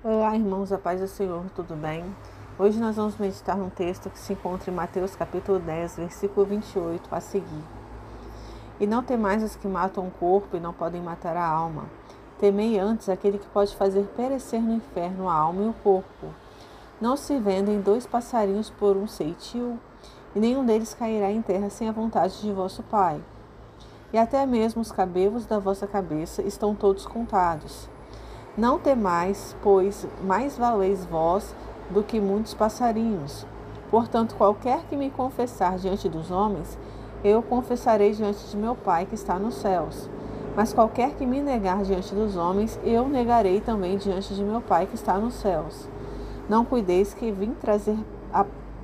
Olá, irmãos, a paz do Senhor, tudo bem? Hoje nós vamos meditar num texto que se encontra em Mateus capítulo 10, versículo 28 a seguir. E não temais os que matam o corpo e não podem matar a alma. Temei antes aquele que pode fazer perecer no inferno a alma e o corpo. Não se vendem 2 passarinhos por um ceitil, e nenhum deles cairá em terra sem a vontade de vosso Pai. E até mesmo os cabelos da vossa cabeça estão todos contados. Não temais, pois mais valeis vós do que muitos passarinhos. Portanto, qualquer que me confessar diante dos homens, eu confessarei diante de meu Pai que está nos céus. Mas qualquer que me negar diante dos homens, eu negarei também diante de meu Pai que está nos céus. Não cuideis que vim trazer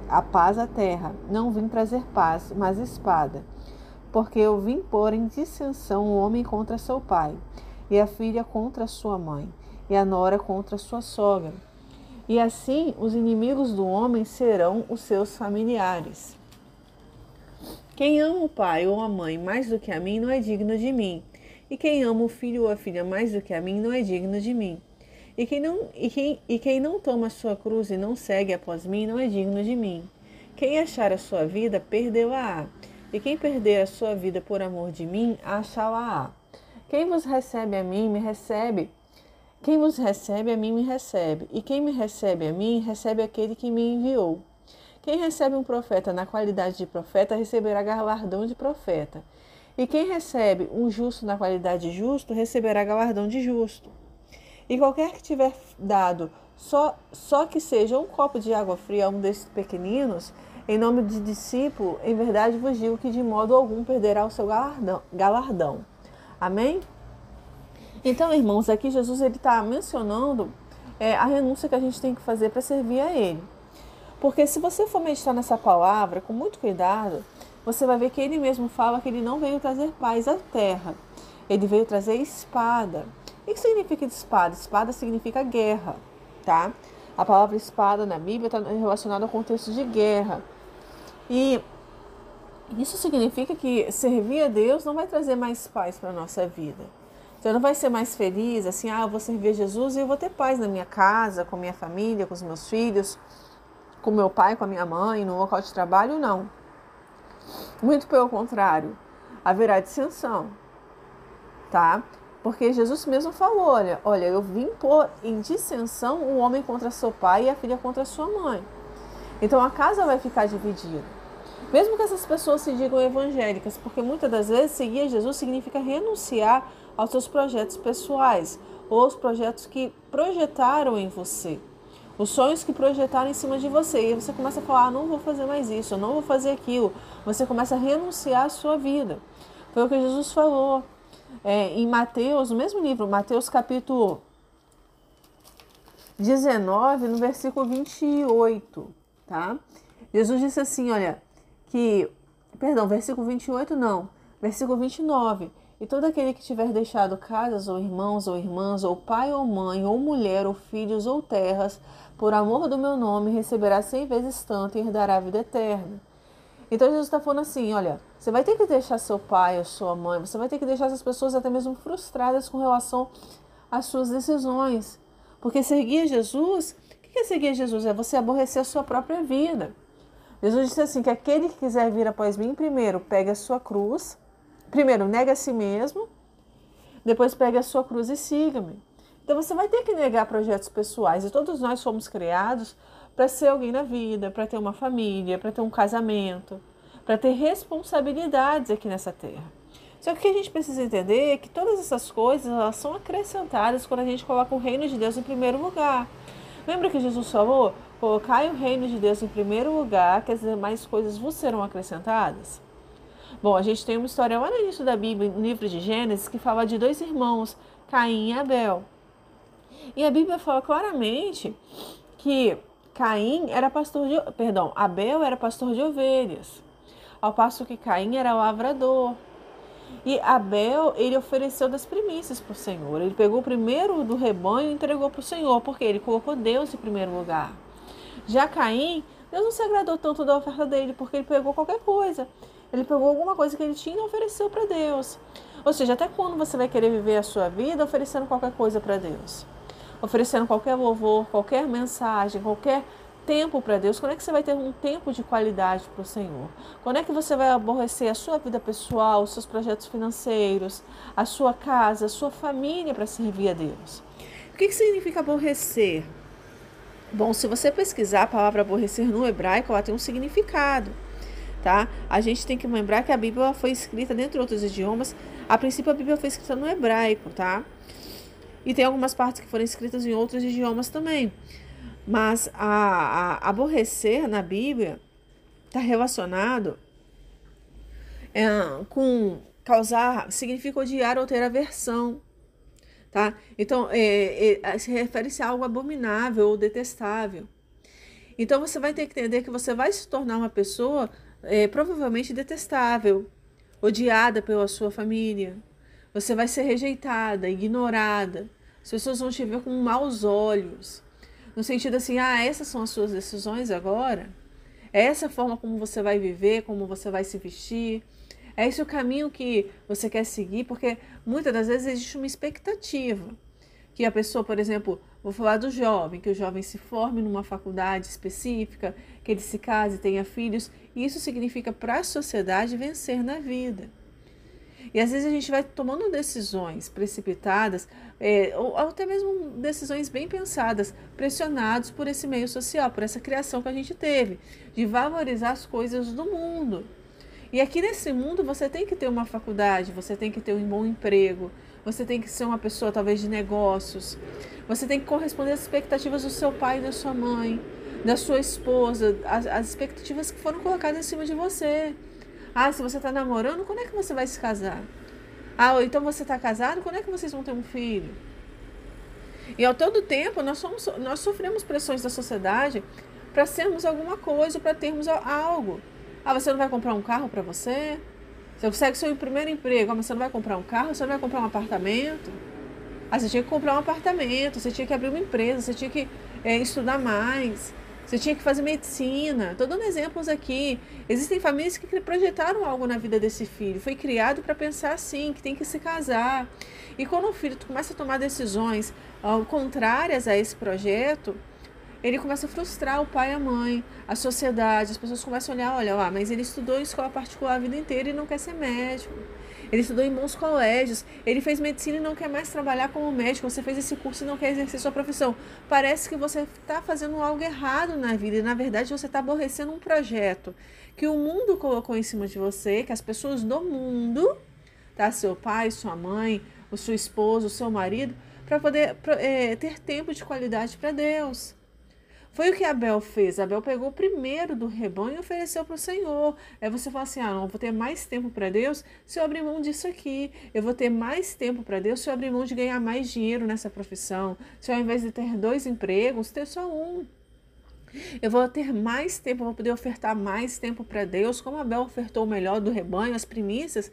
a paz à terra. Não vim trazer paz, mas espada. Porque eu vim pôr em dissensão o homem contra seu pai, e a filha contra sua mãe, e a nora contra sua sogra. E assim os inimigos do homem serão os seus familiares. Quem ama o pai ou a mãe mais do que a mim não é digno de mim. E quem ama o filho ou a filha mais do que a mim não é digno de mim. E quem não toma a sua cruz e não segue após mim não é digno de mim. Quem achar a sua vida, perdeu-a-á. E quem perder a sua vida por amor de mim, achá-la-á. Quem vos recebe a mim, me recebe. Quem vos recebe a mim, me recebe. E quem me recebe a mim, recebe aquele que me enviou. Quem recebe um profeta na qualidade de profeta, receberá galardão de profeta. E quem recebe um justo na qualidade de justo, receberá galardão de justo. E qualquer que tiver dado só que seja um copo de água fria a um desses pequeninos, em nome de discípulo, em verdade vos digo que de modo algum perderá o seu galardão. Amém? Então, irmãos, aqui Jesus está mencionando a renúncia que a gente tem que fazer para servir a Ele. Porque se você for meditar nessa palavra com muito cuidado, você vai ver que Ele mesmo fala que Ele não veio trazer paz à terra. Ele veio trazer espada. E o que significa espada? Espada significa guerra, tá? A palavra espada na Bíblia está relacionada ao contexto de guerra. E isso significa que servir a Deus não vai trazer mais paz para a nossa vida. Você não vai ser mais feliz, assim, eu vou servir a Jesus e eu vou ter paz na minha casa, com a minha família, com os meus filhos, com meu pai, com a minha mãe, no local de trabalho, não. Muito pelo contrário, haverá dissensão, tá? Porque Jesus mesmo falou, olha, eu vim pôr em dissensão o homem contra seu pai e a filha contra sua mãe. Então a casa vai ficar dividida. Mesmo que essas pessoas se digam evangélicas, porque muitas das vezes seguir a Jesus significa renunciar aos seus projetos pessoais, ou aos projetos que projetaram em você, os sonhos que projetaram em cima de você. E você começa a falar, não vou fazer mais isso, eu não vou fazer aquilo. Você começa a renunciar à sua vida. Foi o que Jesus falou em Mateus, no mesmo livro, Mateus capítulo 19, no versículo 28, tá? Jesus disse assim, versículo 28 não, versículo 29. E todo aquele que tiver deixado casas, ou irmãos, ou irmãs, ou pai, ou mãe, ou mulher, ou filhos, ou terras, por amor do meu nome, receberá 100 vezes tanto e herdará a vida eterna. Então Jesus está falando assim, você vai ter que deixar seu pai ou sua mãe, você vai ter que deixar essas pessoas até mesmo frustradas com relação às suas decisões. Porque seguir Jesus, o que é seguir Jesus? É você aborrecer a sua própria vida. Jesus disse assim, que aquele que quiser vir após mim, primeiro pegue a sua cruz, primeiro nega a si mesmo, depois pegue a sua cruz e siga-me. Então você vai ter que negar projetos pessoais, e todos nós fomos criados para ser alguém na vida, para ter uma família, para ter um casamento, para ter responsabilidades aqui nessa terra. Só que o que a gente precisa entender é que todas essas coisas elas são acrescentadas quando a gente coloca o reino de Deus em primeiro lugar. Lembra que Jesus falou? Colocai o reino de Deus em primeiro lugar, que as demais coisas vos serão acrescentadas? Bom, a gente tem uma história lá no início da Bíblia, no livro de Gênesis, que fala de 2 irmãos, Caim e Abel. E a Bíblia fala claramente que Abel era pastor de ovelhas, ao passo que Caim era lavrador. E Abel, ele ofereceu das primícias para o Senhor. Ele pegou o primeiro do rebanho e entregou para o Senhor, porque ele colocou Deus em primeiro lugar. Já Caim, Deus não se agradou tanto da oferta dele, porque ele pegou qualquer coisa. Ele pegou alguma coisa que ele tinha e ofereceu para Deus. Ou seja, até quando você vai querer viver a sua vida oferecendo qualquer coisa para Deus? oferecendo qualquer louvor, qualquer mensagem, qualquer tempo para Deus? Quando é que você vai ter um tempo de qualidade para o Senhor? Quando é que você vai aborrecer a sua vida pessoal, os seus projetos financeiros, a sua casa, a sua família para servir a Deus? O que significa aborrecer? Bom, se você pesquisar a palavra aborrecer no hebraico, ela tem um significado, tá? A gente tem que lembrar que a Bíblia foi escrita, dentre outros idiomas, a princípio a Bíblia foi escrita no hebraico, tá? E tem algumas partes que foram escritas em outros idiomas também. Mas aborrecer na Bíblia está relacionado com causar, significa odiar ou ter aversão, tá? Então, se refere-se a algo abominável ou detestável. Então, você vai ter que entender que você vai se tornar uma pessoa provavelmente detestável, odiada pela sua família. Você vai ser rejeitada, ignorada. As pessoas vão te ver com maus olhos. No sentido assim, essas são as suas decisões agora? É essa a forma como você vai viver, como você vai se vestir? É esse o caminho que você quer seguir? Porque muitas das vezes existe uma expectativa. Que a pessoa, por exemplo, vou falar do jovem, que o jovem se forme numa faculdade específica, que ele se case, tenha filhos. E isso significa para a sociedade vencer na vida. E às vezes a gente vai tomando decisões precipitadas, ou até mesmo decisões bem pensadas, pressionados por esse meio social, por essa criação que a gente teve, de valorizar as coisas do mundo. E aqui nesse mundo você tem que ter uma faculdade, você tem que ter um bom emprego, você tem que ser uma pessoa talvez de negócios, você tem que corresponder às expectativas do seu pai e da sua mãe, da sua esposa, as expectativas que foram colocadas em cima de você. Se você está namorando, quando é que você vai se casar? Ou então você está casado, quando é que vocês vão ter um filho? E ao todo tempo nós sofremos pressões da sociedade para sermos alguma coisa, para termos algo. Você não vai comprar um carro para você? Você consegue seu primeiro emprego, mas você não vai comprar um carro, você não vai comprar um apartamento? Você tinha que comprar um apartamento, você tinha que abrir uma empresa, você tinha que estudar mais. Você tinha que fazer medicina. Estou dando exemplos aqui. Existem famílias que projetaram algo na vida desse filho. Foi criado para pensar assim, que tem que se casar. E quando o filho começa a tomar decisões contrárias a esse projeto, ele começa a frustrar o pai e a mãe, a sociedade. As pessoas começam a olhar, mas ele estudou em escola particular a vida inteira e não quer ser médico. Ele estudou em bons colégios, ele fez medicina e não quer mais trabalhar como médico, você fez esse curso e não quer exercer sua profissão. Parece que você está fazendo algo errado na vida e, na verdade, você está aborrecendo um projeto que o mundo colocou em cima de você, que as pessoas do mundo, tá? Seu pai, sua mãe, o seu esposo, o seu marido, para poder ter tempo de qualidade para Deus. Foi o que Abel fez. Abel pegou o primeiro do rebanho e ofereceu para o Senhor. Aí você fala assim, não, eu vou ter mais tempo para Deus se eu abrir mão disso aqui. Eu vou ter mais tempo para Deus se eu abrir mão de ganhar mais dinheiro nessa profissão. Se ao invés de ter 2 empregos, ter só um. Eu vou ter mais tempo, vou poder ofertar mais tempo para Deus, como Abel ofertou o melhor do rebanho, as primícias.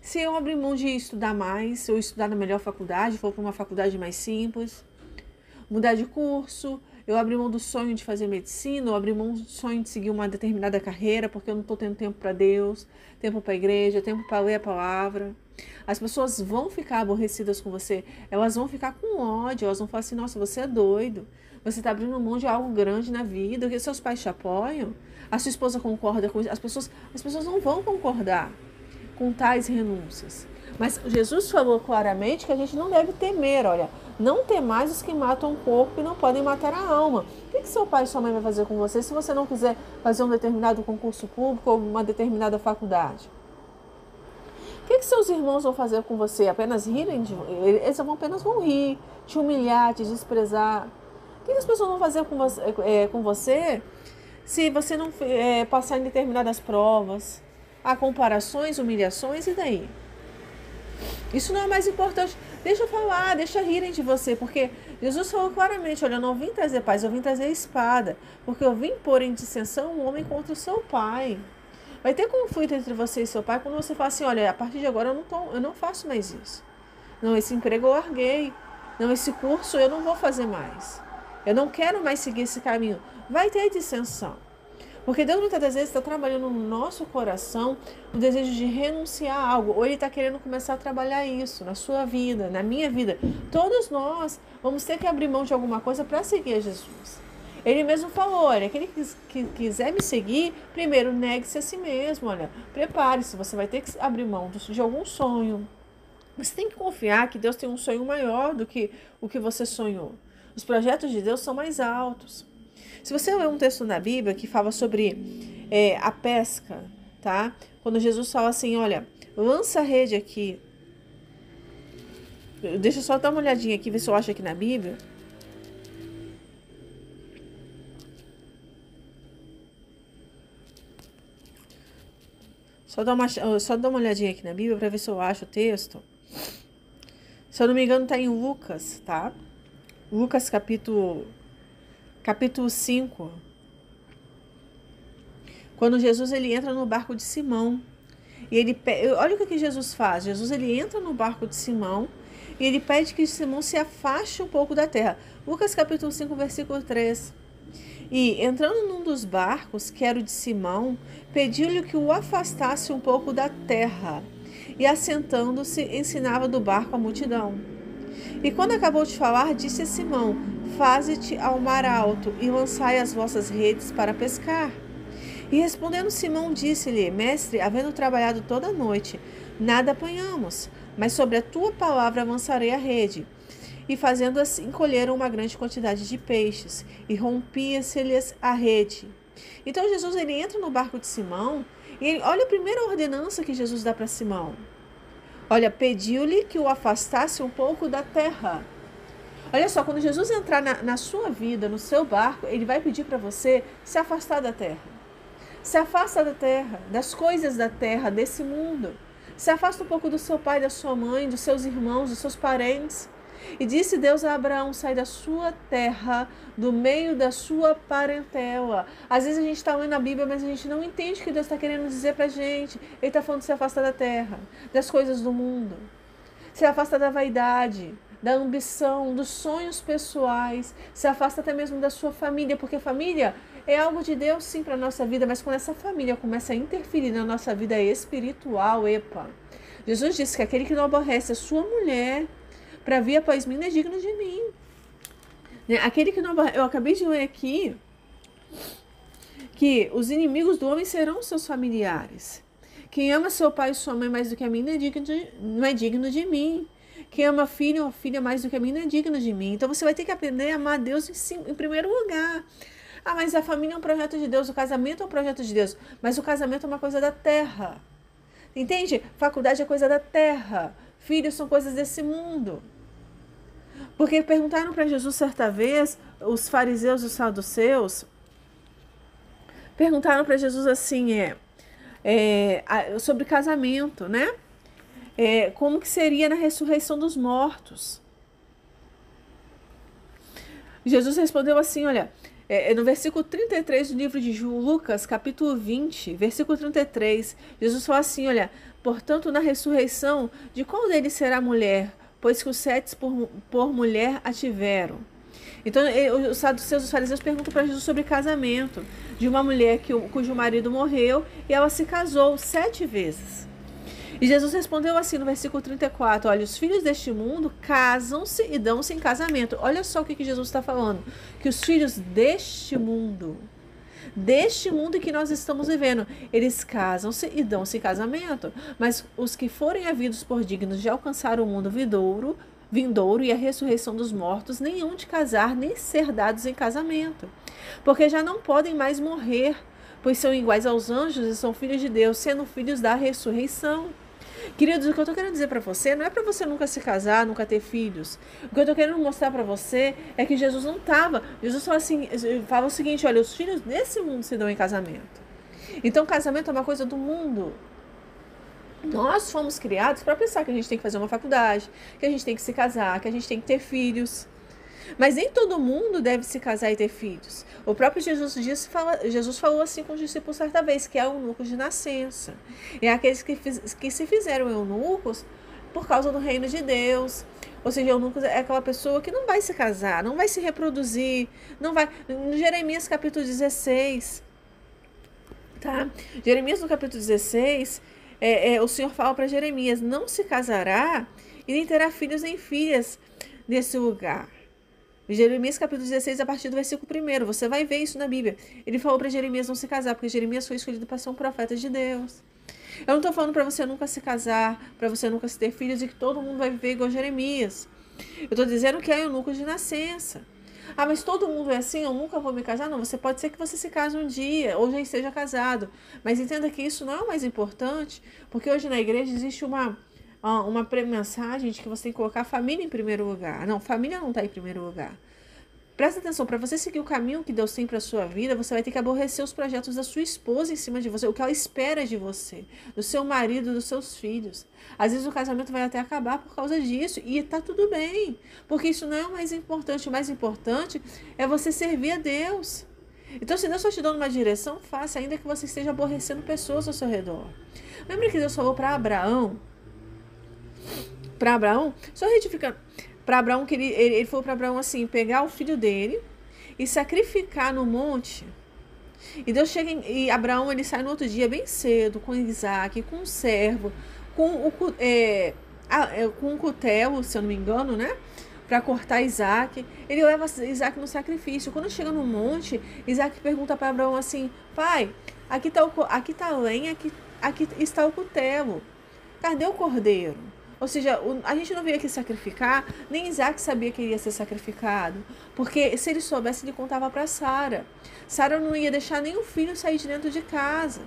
Se eu abrir mão de estudar mais, se eu estudar na melhor faculdade, for para uma faculdade mais simples, mudar de curso, eu abri mão do sonho de fazer medicina, eu abri mão do sonho de seguir uma determinada carreira, porque eu não estou tendo tempo para Deus, tempo para a igreja, tempo para ler a palavra. As pessoas vão ficar aborrecidas com você, elas vão ficar com ódio, elas vão falar assim, nossa, você é doido, você está abrindo mão de algo grande na vida, que seus pais te apoiam, a sua esposa concorda com isso, as pessoas não vão concordar com tais renúncias. Mas Jesus falou claramente que a gente não deve temer, não temais os que matam o corpo e não podem matar a alma. O que seu pai e sua mãe vai fazer com você se você não quiser fazer um determinado concurso público ou uma determinada faculdade? O que seus irmãos vão fazer com você? Apenas rirem? Eles apenas vão rir, te humilhar, te desprezar. O que as pessoas vão fazer com você se você não passar em determinadas provas? Há comparações, humilhações, e daí? Isso não é mais importante. Deixa eu falar, deixa rirem de você, porque Jesus falou claramente, eu não vim trazer paz, eu vim trazer espada, porque eu vim pôr em dissensão um homem contra o seu pai. Vai ter conflito entre você e seu pai quando você fala assim, a partir de agora eu não faço mais isso. Não, esse emprego eu larguei. Não, esse curso eu não vou fazer mais. Eu não quero mais seguir esse caminho. Vai ter dissensão. Porque Deus muitas das vezes está trabalhando no nosso coração o desejo de renunciar a algo, ou Ele está querendo começar a trabalhar isso na sua vida, na minha vida. Todos nós vamos ter que abrir mão de alguma coisa para seguir a Jesus. Ele mesmo falou, olha, aquele que quiser me seguir, primeiro negue-se a si mesmo, olha, prepare-se, você vai ter que abrir mão de algum sonho. Você tem que confiar que Deus tem um sonho maior do que o que você sonhou. Os projetos de Deus são mais altos. Se você ler um texto na Bíblia que fala sobre a pesca, tá? Quando Jesus fala assim, olha, lança a rede aqui. Deixa eu só dar uma olhadinha aqui, ver se eu acho aqui na Bíblia. Só dá uma olhadinha aqui na Bíblia para ver se eu acho o texto. Se eu não me engano, está em Lucas, tá? Lucas capítulo 5. Quando Jesus ele entra no barco de Simão. E olha o que Jesus faz. Jesus ele entra no barco de Simão e ele pede que Simão se afaste um pouco da terra. Lucas capítulo 5, versículo 3. E, entrando num dos barcos, que era o de Simão, pediu-lhe que o afastasse um pouco da terra. E, assentando-se, ensinava do barco a multidão. E, quando acabou de falar, disse a Simão, faze-te ao mar alto e lançai as vossas redes para pescar. E, respondendo Simão, disse-lhe, mestre, havendo trabalhado toda a noite, nada apanhamos, mas sobre a tua palavra avançarei a rede. E fazendo assim, colheram uma grande quantidade de peixes, e rompia-se-lhes a rede. Então Jesus ele entra no barco de Simão, e olha a primeira ordenança que Jesus dá para Simão. Olha, pediu-lhe que o afastasse um pouco da terra. Olha só, quando Jesus entrar na sua vida, no seu barco, ele vai pedir para você se afastar da terra. Se afasta da terra, das coisas da terra, desse mundo. Se afasta um pouco do seu pai, da sua mãe, dos seus irmãos, dos seus parentes. E disse Deus a Abraão, sai da sua terra, do meio da sua parentela. Às vezes a gente está lendo a Bíblia, mas a gente não entende o que Deus está querendo dizer para a gente. Ele está falando de se afastar da terra, das coisas do mundo. Se afasta da vaidade, da ambição, dos sonhos pessoais. Se afasta até mesmo da sua família, porque família é algo de Deus sim para a nossa vida, mas quando essa família começa a interferir na nossa vida espiritual, Jesus disse que aquele que não aborrece a sua mulher para vir após mim não é digno de mim. Aquele que não aborrece, eu acabei de ler aqui que os inimigos do homem serão seus familiares. Quem ama seu pai e sua mãe mais do que a mim não é digno de mim. Quem ama filho ou filha mais do que a mim não é digno de mim. Então você vai ter que aprender a amar Deus em primeiro lugar. Ah, mas a família é um projeto de Deus, o casamento é um projeto de Deus. Mas o casamento é uma coisa da terra. Entende? Faculdade é coisa da terra. Filhos são coisas desse mundo. Porque perguntaram para Jesus certa vez, os fariseus e os saduceus, perguntaram para Jesus assim, sobre casamento, né? Como que seria na ressurreição dos mortos? Jesus respondeu assim, olha, no versículo 33 do livro de Lucas, capítulo 20, versículo 33, Jesus falou assim, olha, portanto, na ressurreição, de qual deles será a mulher? Pois que os 7 por mulher a tiveram. Então, os saduceus, os fariseus perguntam para Jesus sobre casamento, de uma mulher cujo marido morreu e ela se casou 7 vezes. E Jesus respondeu assim no versículo 34, olha, os filhos deste mundo casam-se e dão-se em casamento. Olha só o que Jesus está falando, que os filhos deste mundo em que nós estamos vivendo, eles casam-se e dão-se em casamento. Mas os que forem havidos por dignos de alcançar o mundo vindouro e a ressurreição dos mortos, nenhum de casar, nem ser dados em casamento. Porque já não podem mais morrer, pois são iguais aos anjos e são filhos de Deus, sendo filhos da ressurreição. Queridos, o que eu estou querendo dizer para você não é para você nunca se casar, nunca ter filhos. O que eu estou querendo mostrar para você é que Jesus não estava. Jesus fala o seguinte, olha, os filhos desse mundo se dão em casamento. Então, casamento é uma coisa do mundo. Nós fomos criados para pensar que a gente tem que fazer uma faculdade, que a gente tem que se casar, que a gente tem que ter filhos. Mas nem todo mundo deve se casar e ter filhos. O próprio Jesus falou assim com os discípulos certa vez, que é eunucos de nascença. E é aqueles que se fizeram eunucos por causa do reino de Deus. Ou seja, eunucos é aquela pessoa que não vai se casar, não vai se reproduzir, não vai. No Jeremias capítulo 16, Tá? Jeremias, no capítulo 16, o Senhor fala para Jeremias: não se casará e nem terá filhos nem filhas nesse lugar. Jeremias capítulo 16, a partir do versículo 1, você vai ver isso na Bíblia. Ele falou para Jeremias não se casar, porque Jeremias foi escolhido para ser um profeta de Deus. Eu não estou falando para você nunca se casar, para você nunca se ter filhos e que todo mundo vai viver igual Jeremias. Eu estou dizendo que é eunuco de nascença. Ah, mas todo mundo é assim, eu nunca vou me casar? Não, você pode ser que você se case um dia, ou já esteja casado. Mas entenda que isso não é o mais importante, porque hoje na igreja existe uma mensagem de que você tem que colocar a família em primeiro lugar. Não, família não está em primeiro lugar. Presta atenção, para você seguir o caminho que Deus tem para a sua vida, você vai ter que aborrecer os projetos da sua esposa em cima de você, o que ela espera de você, do seu marido, dos seus filhos. Às vezes o casamento vai até acabar por causa disso, e tá tudo bem, porque isso não é o mais importante. O mais importante é você servir a Deus. Então, se Deus está te dando uma direção, faça, ainda que você esteja aborrecendo pessoas ao seu redor. Lembra que Deus falou para Abraão, só retificando, para Abraão, que ele falou para Abraão assim, pegar o filho dele e sacrificar no monte. E Deus chega e Abraão, ele sai no outro dia bem cedo com Isaac, com um servo, com um cutelo, se eu não me engano, né? Para cortar Isaac. Ele leva Isaac no sacrifício. Quando chega no monte, Isaac pergunta para Abraão assim: pai, aqui tá a lenha, aqui está o cutelo. Cadê o cordeiro? Ou seja, a gente não veio aqui sacrificar, nem Isaac sabia que iria ser sacrificado. Porque se ele soubesse, ele contava para Sara. Sara não ia deixar nem o filho sair de dentro de casa.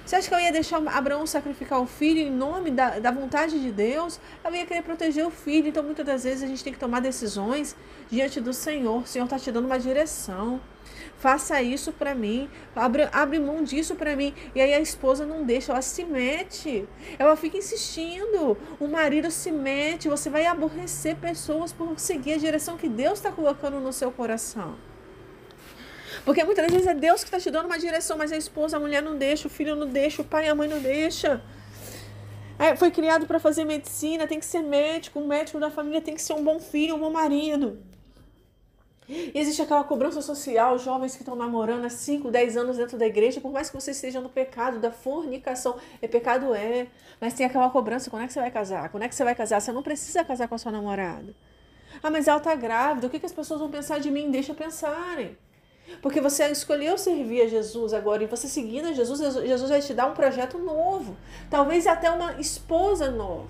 Você acha que ela ia deixar Abraão sacrificar o filho em nome da vontade de Deus? Ela ia querer proteger o filho. Então, muitas das vezes, a gente tem que tomar decisões diante do Senhor. O Senhor está te dando uma direção. Faça isso para mim. Abre mão disso para mim. E aí a esposa não deixa, ela se mete. Ela fica insistindo. O marido se mete. Você vai aborrecer pessoas por seguir a direção que Deus está colocando no seu coração. Porque muitas vezes é Deus que está te dando uma direção, mas a esposa, a mulher não deixa, o filho não deixa, o pai e a mãe não deixa. Foi criado para fazer medicina, tem que ser médico, o médico da família tem que ser um bom filho, um bom marido. E existe aquela cobrança social, jovens que estão namorando há 5, 10 anos dentro da igreja, por mais que você esteja no pecado da fornicação, pecado mas tem aquela cobrança, quando é que você vai casar? Quando é que você vai casar? Você não precisa casar com a sua namorada. Ah, mas ela está grávida, o que as pessoas vão pensar de mim? Deixa pensarem. Porque você escolheu servir a Jesus agora, e você seguindo a Jesus, Jesus vai te dar um projeto novo. Talvez até uma esposa nova.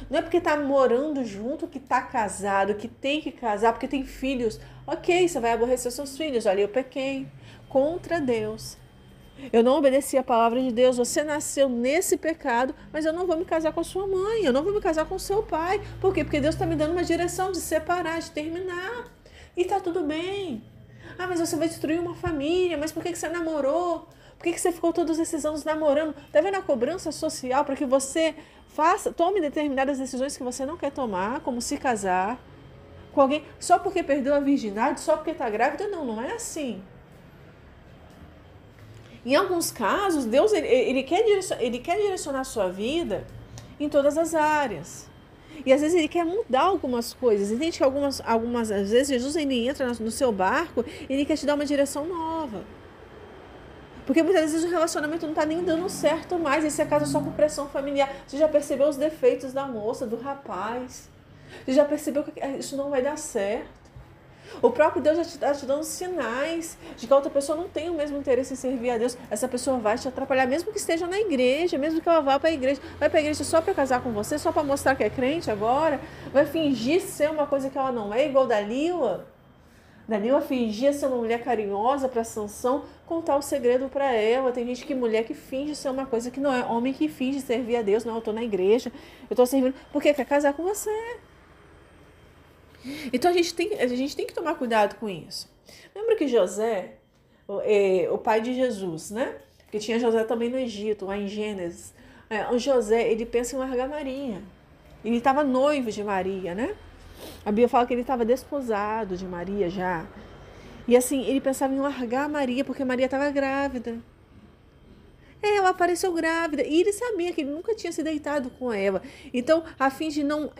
Não é porque está morando junto que está casado, que tem que casar, porque tem filhos. Ok, você vai aborrecer seus filhos. Olha, eu pequei contra Deus. Eu não obedeci a palavra de Deus. Você nasceu nesse pecado, mas eu não vou me casar com a sua mãe. Eu não vou me casar com o seu pai. Por quê? Porque Deus está me dando uma direção de separar, de terminar. E está tudo bem. Ah, mas você vai destruir uma família. Mas por que você namorou? Por que você ficou todos esses anos namorando? Está vendo a cobrança social para que você tome determinadas decisões que você não quer tomar, como se casar com alguém só porque perdeu a virgindade, só porque está grávida? Não, não é assim. Em alguns casos, Deus ele quer direcionar a sua vida em todas as áreas. E às vezes ele quer mudar algumas coisas. Entende que algumas às vezes Jesus ele entra no seu barco e ele quer te dar uma direção nova. Porque muitas vezes o relacionamento não está nem dando certo mais. E você casa só com pressão familiar. Você já percebeu os defeitos da moça, do rapaz. Você já percebeu que isso não vai dar certo. O próprio Deus já está te dando sinais de que a outra pessoa não tem o mesmo interesse em servir a Deus. Essa pessoa vai te atrapalhar, mesmo que esteja na igreja, mesmo que ela vá para a igreja. Vai para a igreja só para casar com você, só para mostrar que é crente agora. Vai fingir ser uma coisa que ela não é, igual Dalila. Dalila fingia ser uma mulher carinhosa para Sansão, contar o segredo para ela. Tem gente mulher que finge ser uma coisa que não é. Homem que finge servir a Deus. Não, eu estou na igreja, eu estou servindo. Porque quer casar com você. Então a gente tem que tomar cuidado com isso. Lembra que José, o pai de Jesus, né? Que tinha José também no Egito, lá em Gênesis. O José, ele pensa em largar Maria. Ele estava noivo de Maria, né? A Bíblia fala que ele estava desposado de Maria já. E assim, ele pensava em largar Maria porque Maria estava grávida. Ela apareceu grávida. E ele sabia que ele nunca tinha se deitado com ela. Então, a fim de não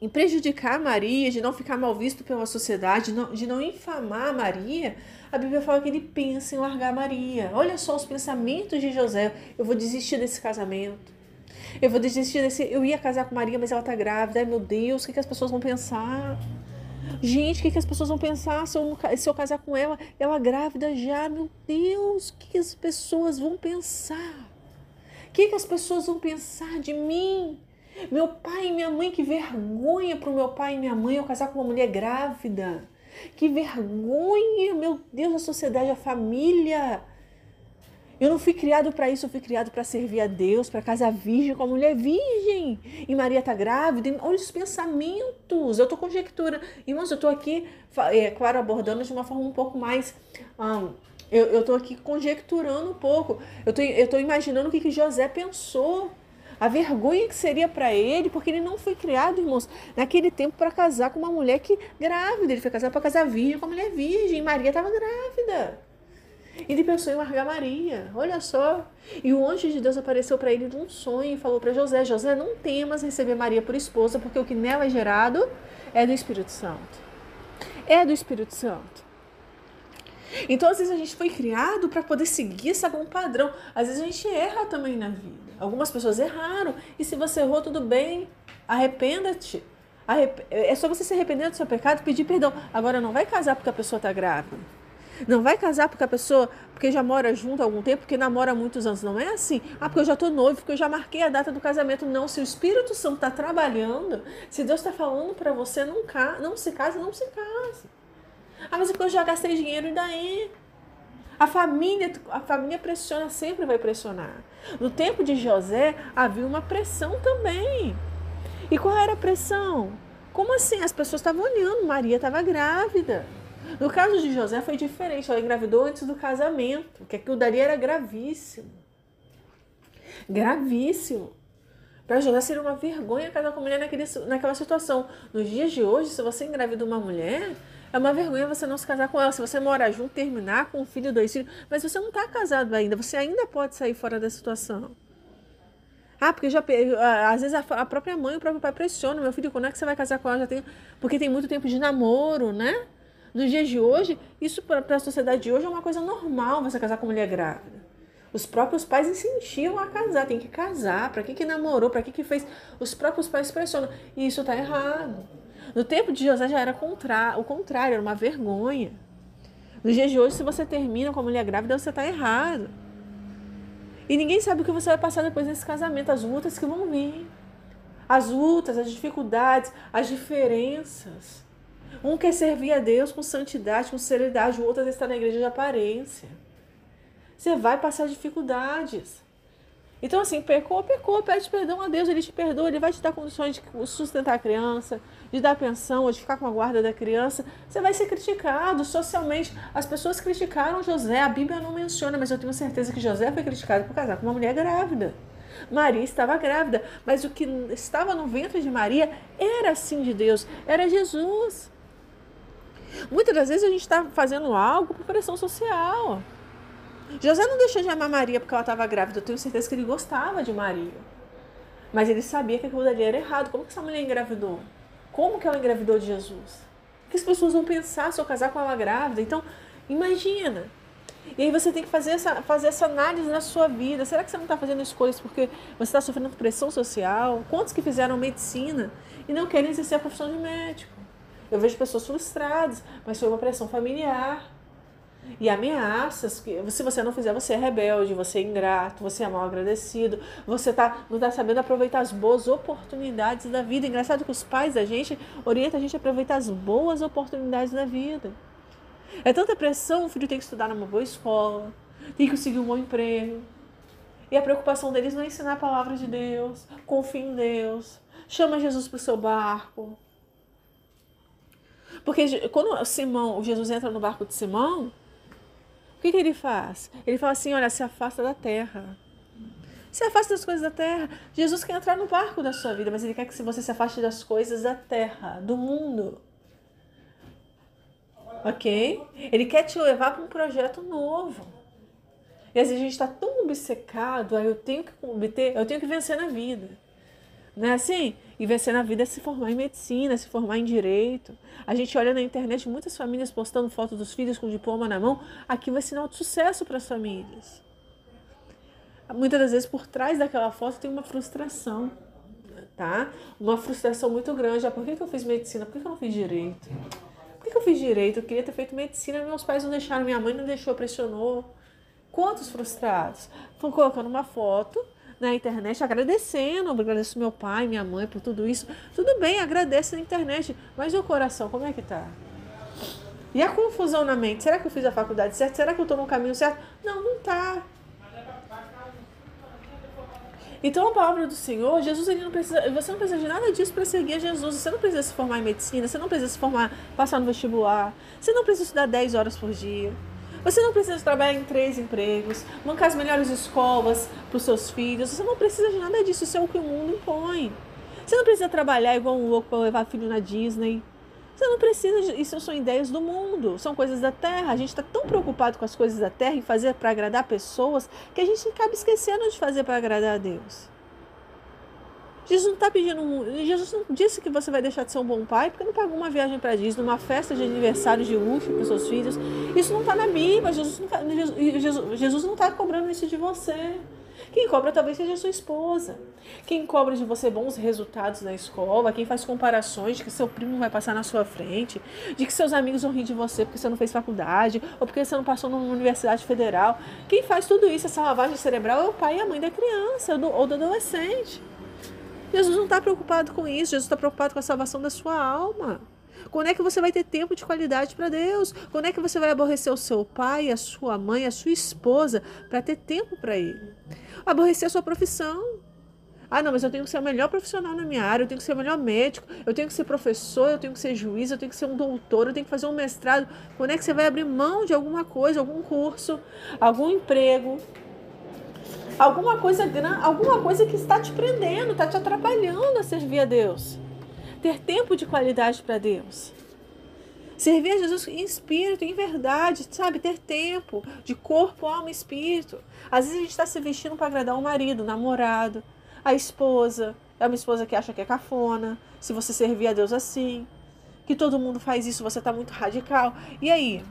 em prejudicar Maria, de não ficar mal visto pela sociedade, de não infamar Maria, a Bíblia fala que ele pensa em largar Maria. Olha só os pensamentos de José. Eu vou desistir desse casamento. Eu vou desistir desse... Eu ia casar com Maria, mas ela tá grávida. Ai, meu Deus, o que as pessoas vão pensar? Gente, o que as pessoas vão pensar se eu casar com ela? Ela grávida já, meu Deus, o que as pessoas vão pensar? O que as pessoas vão pensar de mim? Meu pai e minha mãe, que vergonha para o meu pai e minha mãe eu casar com uma mulher grávida. Que vergonha, meu Deus, a sociedade, a família. Eu não fui criado para isso, eu fui criado para servir a Deus, para casar virgem com a mulher virgem. E Maria está grávida. Olha os pensamentos. Eu estou conjecturando. Irmãos, eu estou aqui, claro, abordando de uma forma um pouco mais... eu estou aqui conjecturando um pouco. Eu estou imaginando o que José pensou. A vergonha que seria para ele, porque ele não foi criado, irmãos, naquele tempo para casar com uma mulher grávida. Ele foi casado para casar virgem com a mulher virgem. E Maria estava grávida. Ele pensou em largar Maria, olha só. E o anjo de Deus apareceu para ele num sonho e falou para José: José, não temas receber Maria por esposa, porque o que nela é gerado é do Espírito Santo. É do Espírito Santo. Então, às vezes, a gente foi criado para poder seguir esse algum padrão. Às vezes, a gente erra também na vida. Algumas pessoas erraram. E se você errou, tudo bem. Arrependa-te. É só você se arrepender do seu pecado e pedir perdão. Agora, não vai casar porque a pessoa está grávida. Não vai casar porque já mora junto há algum tempo, porque namora há muitos anos. Não é assim. Porque eu já estou noivo, porque eu já marquei a data do casamento. Não, se o Espírito Santo está trabalhando, se Deus está falando para você, não se case, não se case. Mas porque eu já gastei dinheiro e daí? A família pressiona, sempre vai pressionar. No tempo de José, havia uma pressão também. E qual era a pressão? Como assim? As pessoas estavam olhando, Maria estava grávida. No caso de José foi diferente, ela engravidou antes do casamento, porque aquilo dali era gravíssimo. Gravíssimo. Para José seria uma vergonha casar com a mulher naquela situação. Nos dias de hoje, se você engravida uma mulher, é uma vergonha você não se casar com ela. Se você morar junto, terminar com um filho, 2 filhos, mas você não está casado ainda, você ainda pode sair fora da situação. Porque às vezes a própria mãe, o próprio pai pressiona, meu filho, quando é que você vai casar com ela? Porque tem muito tempo de namoro, né? Nos dias de hoje, isso para a sociedade de hoje é uma coisa normal, você casar com mulher grávida. Os próprios pais incentivam a casar, tem que casar, para que namorou, para que fez? Os próprios pais pressionam, e isso está errado. No tempo de José já era o contrário, era uma vergonha. Nos dias de hoje, se você termina com a mulher grávida, você está errado. E ninguém sabe o que você vai passar depois desse casamento, as lutas que vão vir. As lutas, as dificuldades, as diferenças. Um quer servir a Deus com santidade, com seriedade, o outro às vezes está na igreja de aparência. Você vai passar dificuldades. Então assim, pecou, pede perdão a Deus, Ele te perdoa, Ele vai te dar condições de sustentar a criança, de dar pensão, ou de ficar com a guarda da criança. Você vai ser criticado socialmente. As pessoas criticaram José, a Bíblia não menciona, mas eu tenho certeza que José foi criticado por casar com uma mulher grávida. Maria estava grávida, mas o que estava no ventre de Maria era sim de Deus, era Jesus. Muitas das vezes a gente está fazendo algo por pressão social. José não deixou de amar Maria porque ela estava grávida. Eu tenho certeza que ele gostava de Maria. Mas ele sabia que aquilo dali era errado. Como que essa mulher engravidou? Como que ela engravidou de Jesus? O que as pessoas vão pensar se eu casar com ela grávida? Então, imagina. E aí você tem que fazer essa análise na sua vida. Será que você não está fazendo escolhas porque você está sofrendo pressão social? Quantos que fizeram medicina e não querem exercer a profissão de médico? Eu vejo pessoas frustradas, mas foi uma pressão familiar. E ameaças, que se você não fizer, você é rebelde, você é ingrato, você é mal agradecido, você não está sabendo aproveitar as boas oportunidades da vida. Engraçado que os pais da gente orientam a gente a aproveitar as boas oportunidades da vida. É tanta pressão, o filho tem que estudar numa boa escola, tem que conseguir um bom emprego. E a preocupação deles não é ensinar a palavra de Deus, confia em Deus, chama Jesus para o seu barco. Porque quando Jesus entra no barco de Simão, o que ele faz? Ele fala assim, olha, se afasta da terra. Se afasta das coisas da terra. Jesus quer entrar no barco da sua vida, mas Ele quer que você se afaste das coisas da terra, do mundo. Ok? Ele quer te levar para um projeto novo. E às vezes a gente está tão obcecado, eu tenho que vencer na vida. Não é assim? E vencer na vida é se formar em medicina, se formar em direito. A gente olha na internet muitas famílias postando foto dos filhos com diploma na mão. Aqui vai sinal de sucesso para as famílias. Muitas das vezes por trás daquela foto tem uma frustração, tá? Uma frustração muito grande. Ah, por que eu fiz medicina? Por que eu não fiz direito? Por que eu fiz direito? Eu queria ter feito medicina, meus pais não deixaram, minha mãe não deixou, pressionou. Quantos frustrados? Estão colocando uma foto na internet agradecendo, agradeço meu pai, minha mãe por tudo isso. Tudo bem, agradece na internet, mas e o coração, como é que tá? E a confusão na mente? Será que eu fiz a faculdade certa? Será que eu estou no caminho certo? Não, não tá. Então a palavra do Senhor, Jesus, ele não precisa, você não precisa de nada disso para seguir a Jesus. Você não precisa se formar em medicina, você não precisa se formar, passar no vestibular, você não precisa estudar 10 horas por dia. Você não precisa trabalhar em 3 empregos, bancar as melhores escolas para os seus filhos. Você não precisa de nada disso, isso é o que o mundo impõe. Você não precisa trabalhar igual um louco para levar filho na Disney. Você não precisa, isso são ideias do mundo, são coisas da terra. A gente está tão preocupado com as coisas da terra e fazer para agradar pessoas que a gente acaba esquecendo de fazer para agradar a Deus. Jesus não está pedindo, Jesus não disse que você vai deixar de ser um bom pai porque não pagou uma viagem para Disney, uma festa de aniversário de luxo para os seus filhos. Isso não está na Bíblia, Jesus não está cobrando isso de você. Quem cobra talvez seja a sua esposa. Quem cobra de você bons resultados na escola, quem faz comparações de que seu primo vai passar na sua frente, de que seus amigos vão rir de você porque você não fez faculdade, ou porque você não passou numa universidade federal. Quem faz tudo isso, essa lavagem cerebral, é o pai e a mãe da criança ou do adolescente. Jesus não está preocupado com isso, Jesus está preocupado com a salvação da sua alma. Quando é que você vai ter tempo de qualidade para Deus? Quando é que você vai aborrecer o seu pai, a sua mãe, a sua esposa para ter tempo para Ele? Aborrecer a sua profissão. Ah, não, mas eu tenho que ser o melhor profissional na minha área, eu tenho que ser o melhor médico, eu tenho que ser professor, eu tenho que ser juiz, eu tenho que ser um doutor, eu tenho que fazer um mestrado. Quando é que você vai abrir mão de alguma coisa, algum curso, algum emprego? Alguma coisa que está te prendendo, está te atrapalhando a servir a Deus. Ter tempo de qualidade para Deus. Servir a Jesus em espírito, em verdade, sabe? Ter tempo de corpo, alma e espírito. Às vezes a gente está se vestindo para agradar o marido, o namorado, a esposa. É uma esposa que acha que é cafona, se você servir a Deus assim. Que todo mundo faz isso, você está muito radical. E aí?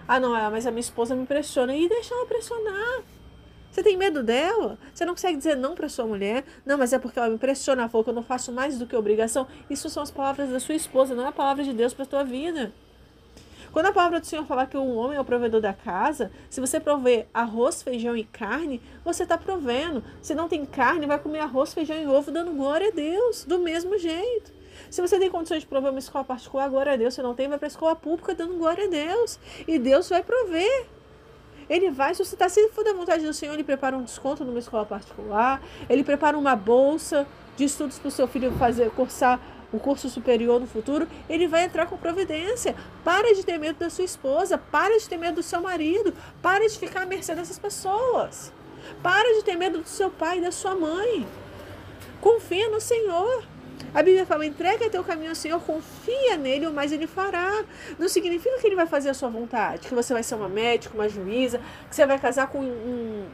Ah, não, mas a minha esposa me pressiona. E deixa ela pressionar. Você tem medo dela? Você não consegue dizer não para sua mulher? Não, mas é porque ela me pressiona, ela falou que eu não faço mais do que obrigação. Isso são as palavras da sua esposa, não é a palavra de Deus para a tua vida. Quando a palavra do Senhor falar que um homem é o provedor da casa, se você prover arroz, feijão e carne, você está provendo. Se não tem carne, vai comer arroz, feijão e ovo, dando glória a Deus, do mesmo jeito. Se você tem condições de prover uma escola particular, glória a Deus. Se não tem, vai para a escola pública, dando glória a Deus. E Deus vai prover. Ele vai, se for da vontade do Senhor, ele prepara um desconto numa escola particular, ele prepara uma bolsa de estudos para o seu filho cursar o curso superior no futuro, ele vai entrar com providência. Para de ter medo da sua esposa, para de ter medo do seu marido, para de ficar à mercê dessas pessoas. Para de ter medo do seu pai e da sua mãe. Confia no Senhor. A Bíblia fala, entrega teu caminho ao Senhor, confia nele, o mais ele fará. Não significa que ele vai fazer a sua vontade, que você vai ser uma médica, uma juíza, que você vai casar com um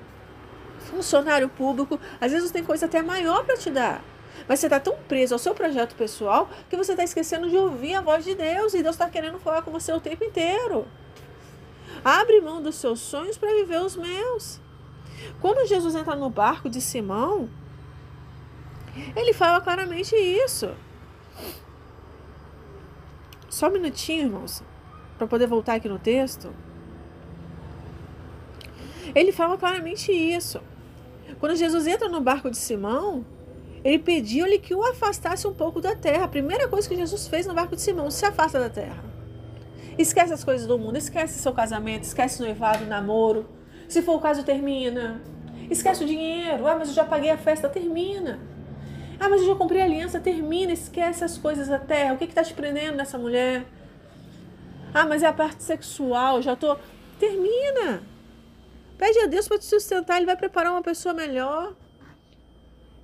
funcionário público. Às vezes tem coisa até maior para te dar. Mas você está tão preso ao seu projeto pessoal que você está esquecendo de ouvir a voz de Deus. E Deus está querendo falar com você o tempo inteiro. Abre mão dos seus sonhos para viver os meus. Quando Jesus entra no barco de Simão, ele fala claramente isso. Só um minutinho, irmãos, para poder voltar aqui no texto. Ele fala claramente isso. Quando Jesus entra no barco de Simão, ele pediu-lhe que o afastasse um pouco da terra. A primeira coisa que Jesus fez no barco de Simão, se afasta da terra. Esquece as coisas do mundo, esquece seu casamento, esquece o noivado, o namoro. Se for o caso, termina. Esquece o dinheiro. Ah, mas eu já paguei a festa, termina. Ah, mas eu já comprei a aliança, termina, esquece as coisas da terra. O que está te prendendo nessa mulher? Ah, mas é a parte sexual, termina. Pede a Deus para te sustentar, Ele vai preparar uma pessoa melhor.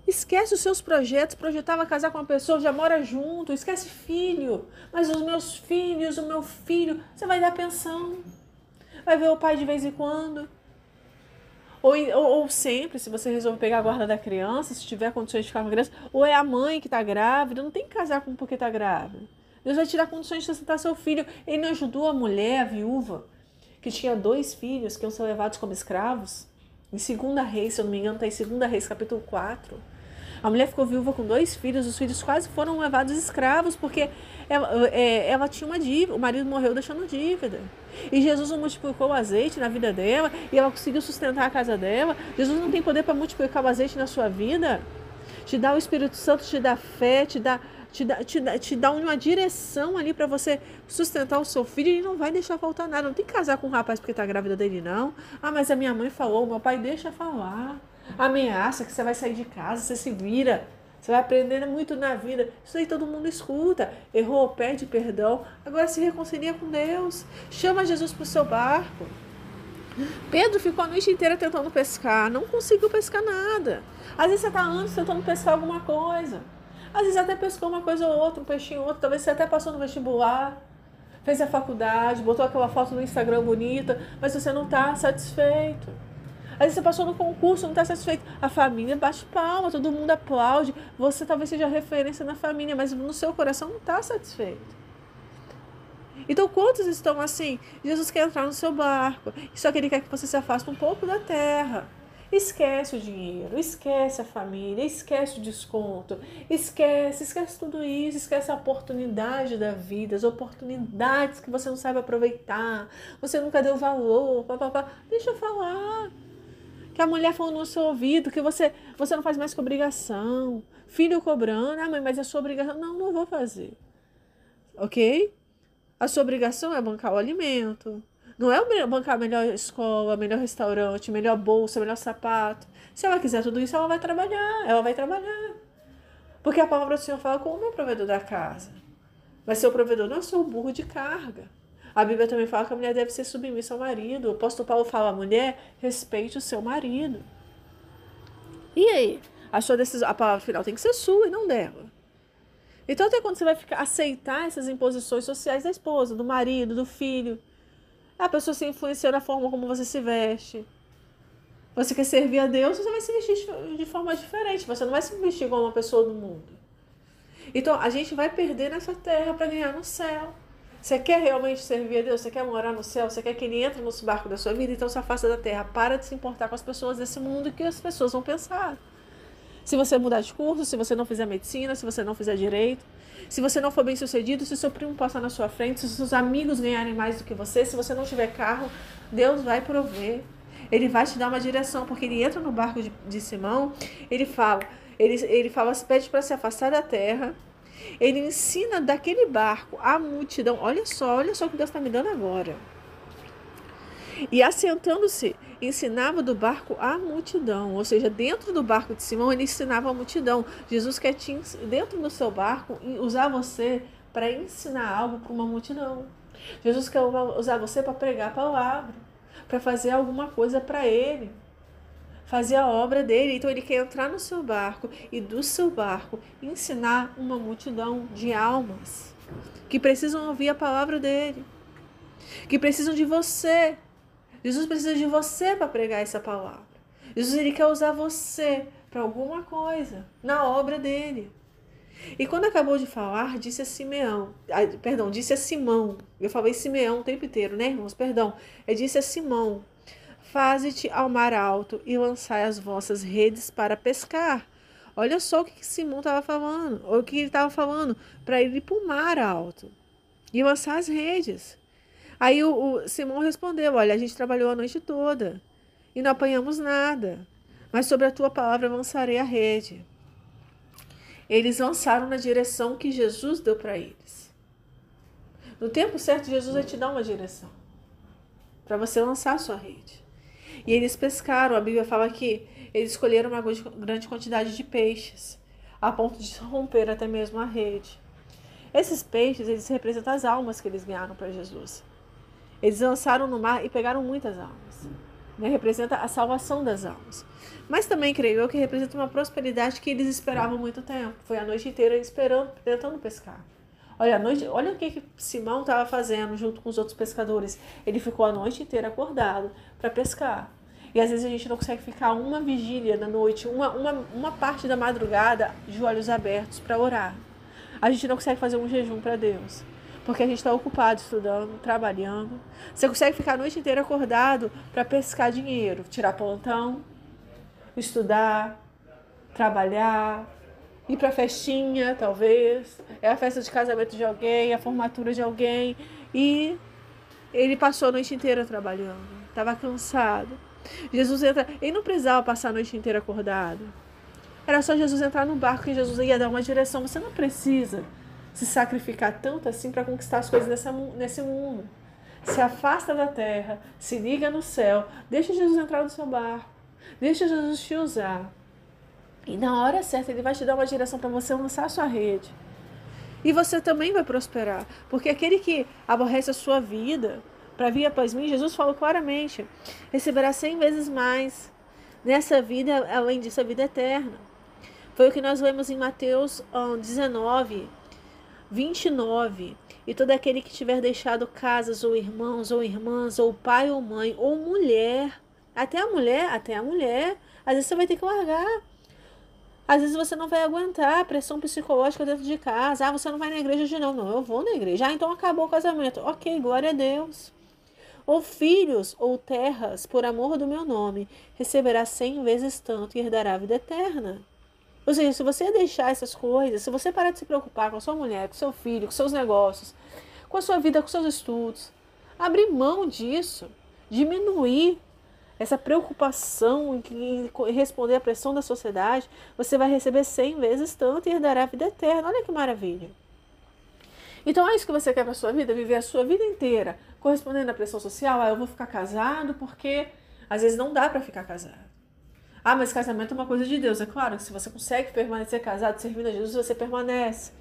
Esquece os seus projetos, projetava casar com uma pessoa, já mora junto, esquece filho. Mas os meus filhos, o meu filho, você vai dar pensão. Vai ver o pai de vez em quando. Ou sempre, se você resolve pegar a guarda da criança, se tiver condições de ficar com a criança, ou é a mãe que está grávida, não tem que casar com porque está grávida. Deus vai tirar condições de sustentar seu filho. Ele não ajudou a mulher, a viúva, que tinha 2 filhos que iam ser levados como escravos? Em 2 Reis, se eu não me engano, está em 2 Reis, capítulo 4. A mulher ficou viúva com 2 filhos, os filhos quase foram levados escravos, porque ela tinha uma dívida, o marido morreu deixando dívida. E Jesus não multiplicou o azeite na vida dela, e ela conseguiu sustentar a casa dela. Jesus não tem poder para multiplicar o azeite na sua vida? Te dá o Espírito Santo, te dá fé, te dá uma direção ali para você sustentar o seu filho, e não vai deixar faltar nada. Não tem que casar com um rapaz porque está grávida dele, não. Ah, mas a minha mãe falou, meu pai deixa falar. Ameaça que você vai sair de casa, você se vira. Você vai aprender muito na vida. Isso aí todo mundo escuta. Errou, pede perdão. Agora se reconcilia com Deus. Chama Jesus para o seu barco. Pedro ficou a noite inteira tentando pescar. Não conseguiu pescar nada. Às vezes você está anos tentando pescar alguma coisa. Às vezes até pescou uma coisa ou outra, um peixinho ou outro. Talvez você até passou no vestibular, fez a faculdade, botou aquela foto no Instagram bonita, mas você não está satisfeito. Às vezes você passou no concurso, não está satisfeito. A família bate palma, todo mundo aplaude. Você talvez seja referência na família, mas no seu coração não está satisfeito. Então quantos estão assim? Jesus quer entrar no seu barco, só que Ele quer que você se afaste um pouco da terra. Esquece o dinheiro, esquece a família, esquece o desconto, esquece tudo isso, esquece a oportunidade da vida, as oportunidades que você não sabe aproveitar, você nunca deu valor, papapá. Deixa eu falar. Que a mulher falou no seu ouvido que você não faz mais que obrigação. Filho cobrando, ah, mãe, mas é sua obrigação. Não vou fazer. Ok? A sua obrigação é bancar o alimento. Não é bancar a melhor escola, melhor restaurante, melhor bolsa, melhor sapato. Se ela quiser tudo isso, ela vai trabalhar. Porque a palavra do Senhor fala como é o provedor da casa. Mas seu provedor não é seu burro de carga. A Bíblia também fala que a mulher deve ser submissa ao marido. O apóstolo Paulo fala, a mulher, respeite o seu marido. E aí? A sua decisão, a palavra final tem que ser sua e não dela. Então até quando você vai aceitar essas imposições sociais da esposa, do marido, do filho, a pessoa se influencia na forma como você se veste. Você quer servir a Deus, você vai se vestir de forma diferente. Você não vai se vestir igual uma pessoa do mundo. Então a gente vai perder nessa terra para ganhar no céu. Você quer realmente servir a Deus? Você quer morar no céu? Você quer que Ele entre no barco da sua vida? Então se afasta da terra. Para de se importar com as pessoas desse mundo e que as pessoas vão pensar. Se você mudar de curso, se você não fizer medicina, se você não fizer direito, se você não for bem sucedido, se seu primo passar na sua frente, se seus amigos ganharem mais do que você, se você não tiver carro, Deus vai prover. Ele vai te dar uma direção, porque Ele entra no barco de Simão, ele fala, pede para se afastar da terra. Ele ensina daquele barco a multidão. Olha só o que Deus está me dando agora. E assentando-se, ensinava do barco a multidão. Ou seja, dentro do barco de Simão, ele ensinava a multidão. Jesus quer dentro do seu barco, usar você para ensinar algo para uma multidão. Jesus quer usar você para pregar a palavra, para fazer alguma coisa para Ele. Fazer a obra dele. Então ele quer entrar no seu barco e do seu barco ensinar uma multidão de almas que precisam ouvir a palavra dele, que precisam de você. Jesus precisa de você para pregar essa palavra. Jesus, Ele quer usar você para alguma coisa na obra dele. E quando acabou de falar, disse a Simão. Eu falei Simeão o tempo inteiro, né, irmãos? Perdão. Disse a Simão: faze-te ao mar alto e lançai as vossas redes para pescar. Olha só o que Simão estava falando, ou o que ele estava falando, para ele ir para o mar alto e lançar as redes. Aí o Simão respondeu: olha, a gente trabalhou a noite toda e não apanhamos nada, mas sobre a tua palavra lançarei a rede. Eles lançaram na direção que Jesus deu para eles. No tempo certo, Jesus vai te dar uma direção para você lançar a sua rede. E eles pescaram. A Bíblia fala que eles escolheram uma grande quantidade de peixes, a ponto de romper até mesmo a rede. Esses peixes, eles representam as almas que eles ganharam para Jesus. Eles lançaram no mar e pegaram muitas almas. Representa a salvação das almas. Mas também, creio eu, que representa uma prosperidade que eles esperavam muito tempo. Foi a noite inteira esperando, tentando pescar. Olha o que Simão estava fazendo junto com os outros pescadores. Ele ficou a noite inteira acordado para pescar. E às vezes a gente não consegue ficar uma vigília da noite, uma parte da madrugada de olhos abertos para orar. A gente não consegue fazer um jejum para Deus, porque a gente está ocupado estudando, trabalhando. Você consegue ficar a noite inteira acordado para pescar dinheiro, tirar plantão, estudar, trabalhar, ir para festinha, talvez. É a festa de casamento de alguém, a formatura de alguém. E ele passou a noite inteira trabalhando, estava cansado. Jesus entra, ele não precisava passar a noite inteira acordado. Era só Jesus entrar no barco e Jesus ia dar uma direção. Você não precisa se sacrificar tanto assim para conquistar as coisas nesse mundo. Se afasta da terra, se liga no céu, deixa Jesus entrar no seu barco, deixa Jesus te usar. E na hora certa ele vai te dar uma direção para você lançar a sua rede. E você também vai prosperar, porque aquele que aborrece a sua vida para vir após mim, Jesus falou claramente, receberá 100 vezes mais nessa vida, além disso, a vida eterna. Foi o que nós lemos em Mateus 19, 29. E todo aquele que tiver deixado casas, ou irmãos, ou irmãs, ou pai, ou mãe, ou mulher, até a mulher, às vezes você vai ter que largar. Às vezes você não vai aguentar a pressão psicológica dentro de casa. Ah, você não vai na igreja de novo. Não, eu vou na igreja. Ah, então acabou o casamento. Ok, glória a Deus. Ou filhos, ou terras, por amor do meu nome, receberá 100 vezes tanto e herdará a vida eterna. Ou seja, se você deixar essas coisas, se você parar de se preocupar com a sua mulher, com seu filho, com seus negócios, com a sua vida, com seus estudos, abrir mão disso, diminuir essa preocupação em responder à pressão da sociedade, você vai receber 100 vezes tanto e herdará a vida eterna. Olha que maravilha. Então é isso que você quer para a sua vida, viver a sua vida inteira correspondendo à pressão social. Ah, eu vou ficar casado porque às vezes não dá para ficar casado. Ah, mas casamento é uma coisa de Deus. É claro que se você consegue permanecer casado, servindo a Jesus, você permanece.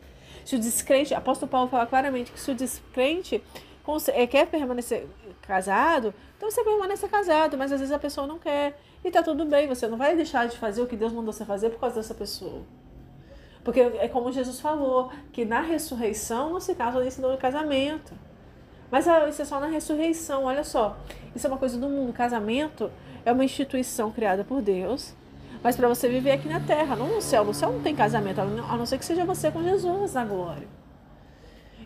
Se o descrente, apóstolo Paulo fala claramente que se o descrente quer permanecer casado, então você permanece casado, mas às vezes a pessoa não quer. E tá tudo bem, você não vai deixar de fazer o que Deus mandou você fazer por causa dessa pessoa. Porque é como Jesus falou, que na ressurreição não se casa nem se dá em casamento. Mas isso é só na ressurreição, olha só. Isso é uma coisa do mundo. Casamento é uma instituição criada por Deus, mas para você viver aqui na terra, não no céu. No céu não tem casamento, a não ser que seja você com Jesus na glória.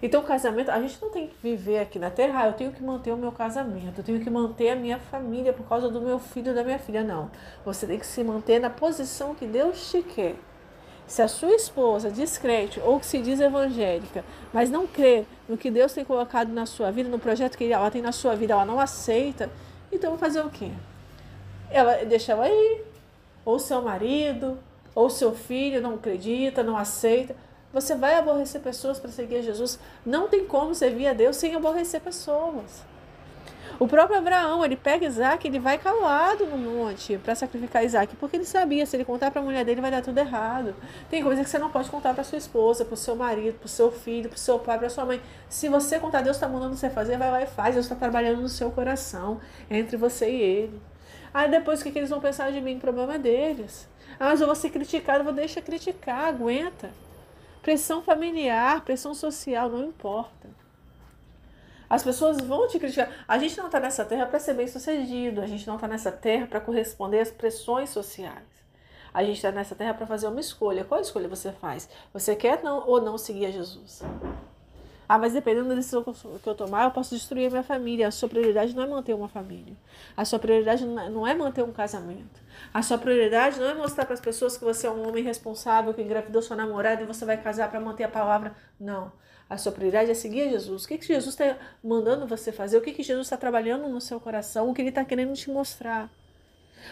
Então o casamento, a gente não tem que viver aqui na terra, eu tenho que manter o meu casamento, eu tenho que manter a minha família por causa do meu filho e da minha filha. Não, você tem que se manter na posição que Deus te quer. Se a sua esposa descrente ou que se diz evangélica, mas não crê no que Deus tem colocado na sua vida, no projeto que ela tem na sua vida, ela não aceita, então fazer o quê? Deixa ela ir. Ou seu marido, ou seu filho não acredita, não aceita. Você vai aborrecer pessoas para seguir a Jesus. Não tem como servir a Deus sem aborrecer pessoas. O próprio Abraão, ele pega Isaac, ele vai calado no monte para sacrificar Isaac, porque ele sabia, se ele contar para a mulher dele vai dar tudo errado. Tem coisa que você não pode contar para sua esposa, para o seu marido, para o seu filho, para o seu pai, para a sua mãe. Se você contar, Deus está mandando você fazer, vai lá e faz. Deus está trabalhando no seu coração, entre você e ele. Aí depois o que eles vão pensar de mim? O problema é deles. Ah, mas eu vou ser criticado, deixa criticar, aguenta. Pressão familiar, pressão social, não importa. As pessoas vão te criticar. A gente não está nessa terra para ser bem sucedido. A gente não está nessa terra para corresponder às pressões sociais. A gente está nessa terra para fazer uma escolha. Qual escolha você faz? Você quer ou não seguir a Jesus? Ah, mas dependendo da decisão que eu tomar, eu posso destruir a minha família. A sua prioridade não é manter uma família. A sua prioridade não é manter um casamento. A sua prioridade não é mostrar para as pessoas que você é um homem responsável, que engravidou sua namorada e você vai casar para manter a palavra. Não. A sua prioridade é seguir Jesus. O que Jesus está mandando você fazer? O que Jesus está trabalhando no seu coração? O que Ele está querendo te mostrar?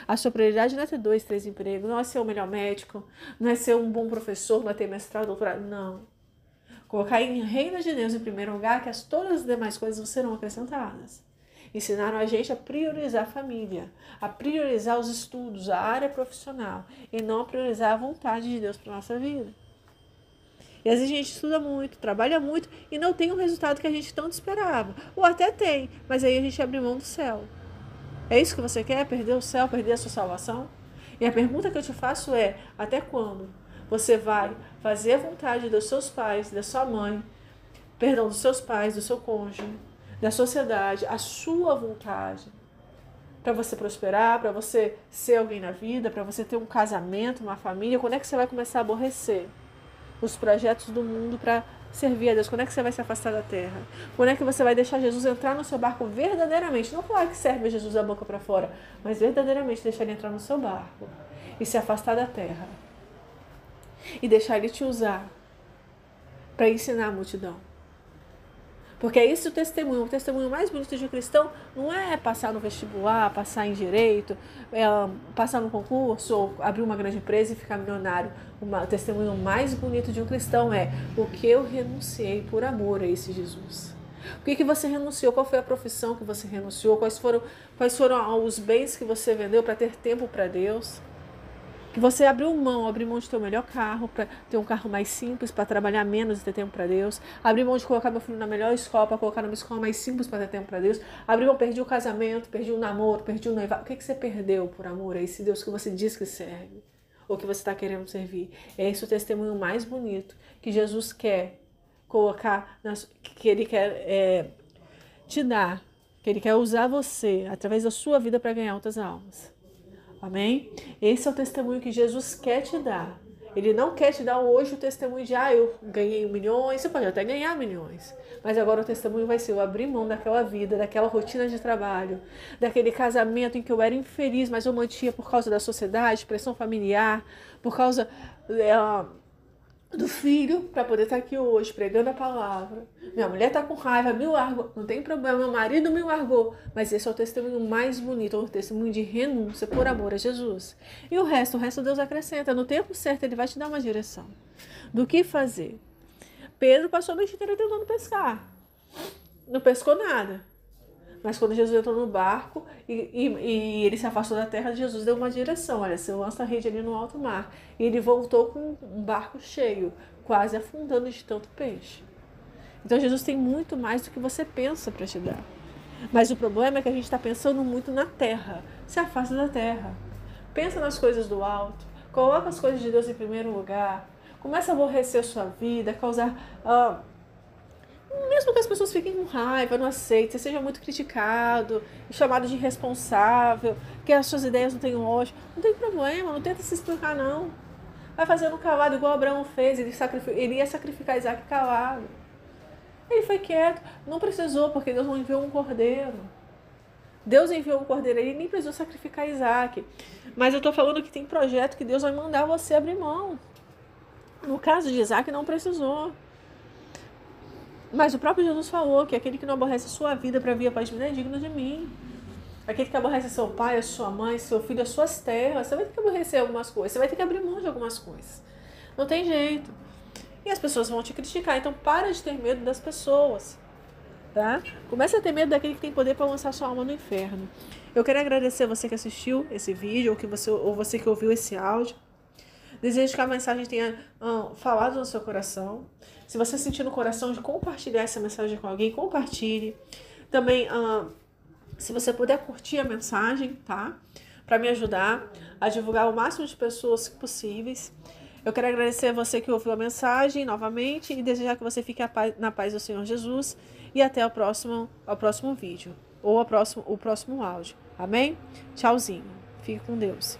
A sua prioridade não é ter 2, 3 empregos, não é ser o melhor médico, não é ser um bom professor, não é ter mestrado, doutorado. Não. Colocar em reino de Deus em primeiro lugar, que todas as demais coisas serão acrescentadas. Ensinaram a gente a priorizar a família, a priorizar os estudos, a área profissional, e não a priorizar a vontade de Deus para a nossa vida. E às vezes a gente estuda muito, trabalha muito e não tem o resultado que a gente tanto esperava. Ou até tem, mas aí a gente abre mão do céu. É isso que você quer? Perder o céu, perder a sua salvação? E a pergunta que eu te faço é, até quando você vai fazer a vontade dos seus pais, da sua mãe, dos seus pais, do seu cônjuge, da sociedade, a sua vontade? para você prosperar, para você ser alguém na vida, para você ter um casamento, uma família? Quando é que você vai começar a aborrecer os projetos do mundo para servir a Deus? Quando é que você vai se afastar da terra? Quando é que você vai deixar Jesus entrar no seu barco verdadeiramente? Não falar que serve a Jesus da boca para fora, mas verdadeiramente deixar ele entrar no seu barco e se afastar da terra. E deixar ele te usar para ensinar a multidão. Porque é isso o testemunho mais bonito de um cristão não é passar no vestibular, passar em direito, passar no concurso, ou abrir uma grande empresa e ficar milionário. O testemunho mais bonito de um cristão é o que eu renunciei por amor a esse Jesus. O que você renunciou? Qual foi a profissão que você renunciou? Quais foram os bens que você vendeu para ter tempo para Deus? Que você abriu mão de ter o melhor carro, para ter um carro mais simples, para trabalhar menos e ter tempo para Deus. Abrir mão de colocar meu filho na melhor escola, para colocar numa escola mais simples para ter tempo para Deus. Abrir mão, perdi o casamento, perdi o namoro, perdi o noivado. O que você perdeu por amor a esse Deus que você diz que serve? Ou que você está querendo servir? É esse o testemunho mais bonito que Jesus quer colocar, que Ele quer te dar, que Ele quer usar você, através da sua vida, para ganhar outras almas. Amém? Esse é o testemunho que Jesus quer te dar. Ele não quer te dar hoje o testemunho de eu ganhei milhões, você pode até ganhar milhões. Mas agora o testemunho vai ser eu abrir mão daquela vida, daquela rotina de trabalho, daquele casamento em que eu era infeliz, mas eu mantinha por causa da sociedade, pressão familiar, por causa do filho, para poder estar aqui hoje pregando a palavra. Minha mulher está com raiva, me largou, não tem problema, meu marido me largou, mas esse é o testemunho mais bonito, é o testemunho de renúncia por amor a Jesus. E o resto Deus acrescenta, no tempo certo Ele vai te dar uma direção do que fazer. Pedro passou a noite inteira tentando pescar, não pescou nada. Mas quando Jesus entrou no barco e ele se afastou da terra, Jesus deu uma direção. Olha, você lança a rede ali no alto mar. E ele voltou com um barco cheio, quase afundando de tanto peixe. Então Jesus tem muito mais do que você pensa para te dar. Mas o problema é que a gente está pensando muito na terra. Se afasta da terra. Pensa nas coisas do alto. Coloca as coisas de Deus em primeiro lugar. Começa a aborrecer a sua vida, causar... mesmo que as pessoas fiquem com raiva, não aceitem, seja muito criticado, chamado de irresponsável, que as suas ideias não têm lógica, não tem problema, não tenta se explicar não. Vai fazendo um calado igual Abraão fez, ele ia sacrificar Isaac calado. Ele foi quieto, não precisou, porque Deus não enviou um cordeiro. Deus enviou um cordeiro, ele nem precisou sacrificar Isaac. Mas eu estou falando que tem projeto que Deus vai mandar você abrir mão. No caso de Isaac, não precisou. Mas o próprio Jesus falou que aquele que não aborrece a sua vida para vir após mim não é digno de mim. Aquele que aborrece seu pai, a sua mãe, seu filho, as suas terras, você vai ter que aborrecer algumas coisas, você vai ter que abrir mão de algumas coisas. Não tem jeito. E as pessoas vão te criticar, então para de ter medo das pessoas. Tá? Comece a ter medo daquele que tem poder para lançar sua alma no inferno. Eu quero agradecer a você que assistiu esse vídeo, ou você que ouviu esse áudio. Desejo que a mensagem tenha falado no seu coração. Se você sentir no coração de compartilhar essa mensagem com alguém, compartilhe. Também, se você puder curtir a mensagem, tá? Para me ajudar a divulgar o máximo de pessoas possíveis. Eu quero agradecer a você que ouviu a mensagem novamente e desejar que você fique na paz do Senhor Jesus. E até ao próximo vídeo ou o próximo áudio. Amém? Tchauzinho. Fique com Deus.